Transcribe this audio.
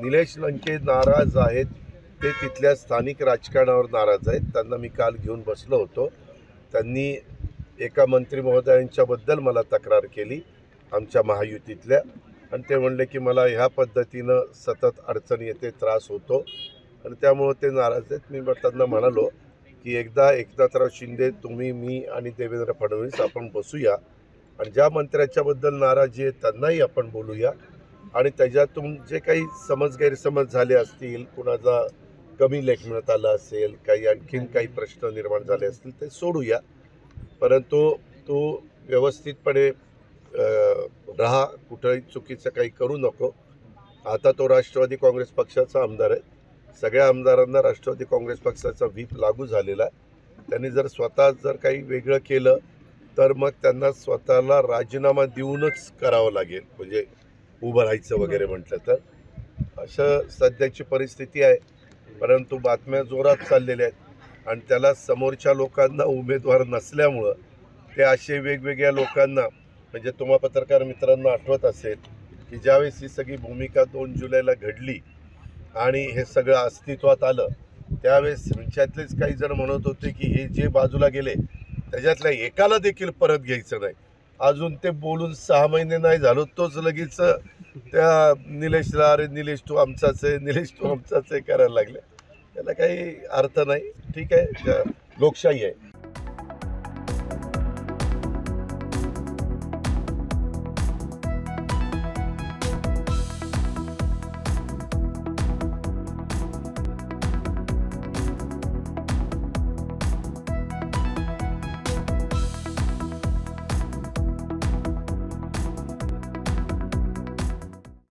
निलेश लंके नाराज आहेत, ते तिथल्या स्थानिक राजकारणावर नाराज आहेत. त्यांना मी काल घेऊन बसलो होतो. त्यांनी एका मंत्री महोदयांच्याबद्दल मला तक्रार केली आमच्या महायुतीतल्या, आणि ते म्हणले की मला ह्या पद्धतीनं सतत अडचण येते, त्रास होतो, आणि त्यामुळे ते नाराज आहेत. मी त्यांना म्हणालो की एकदा एकनाथराव शिंदे, तुम्ही, मी आणि देवेंद्र फडणवीस आपण बसूया आणि ज्या मंत्र्याच्याबद्दल नाराजी आहे त्यांनाही आपण बोलूया, आणि त्याच्यातून जे काही गैरसमज झाले असतील, कुणाचा कमी लेखण्यात आलं असेल, काही आणखीन काही प्रश्न निर्माण झाले असतील ते सोडूया, परंतु तो व्यवस्थितपणे राहा, कुठंही चुकीचं काही करू नको. आता तो राष्ट्रवादी काँग्रेस पक्षाचा आमदार आहे. सगळ्या आमदारांना राष्ट्रवादी काँग्रेस पक्षाचा व्हीप लागू झालेला आहे. त्यांनी जर स्वतः काही वेगळं केलं तर मग त्यांना स्वतःला राजीनामा देऊनच करावं लागेल, म्हणजे उभं राहायचं वगैरे म्हटलं तर. असं सध्याची परिस्थिती आहे. परंतु बातम्या जोरात चाललेल्या आहेत आणि त्याला समोरच्या लोकांना उमेदवार नसल्यामुळं ते असे वेगवेगळ्या लोकांना, म्हणजे तुम्हा पत्रकार मित्रांना आठवत असेल की ज्यावेळेस ही सगळी भूमिका 2 जुलैला घडली आणि हे सगळं अस्तित्वात आलं, त्यावेळेस त्यांच्यातलेच काही जण म्हणत होते की हे जे बाजूला गेले त्याच्यातल्या एकाला देखील परत घ्यायचं नाही. अजून ते बोलून 6 महिने नाही झालो, तोच लगेच त्या निलेशला, अरे निलेश तू आमचाच आहे, निलेश तू आमचाच आहे करायला लागले. त्याला काही अर्थ नाही. ठीक आहे, लोकशाही आहे.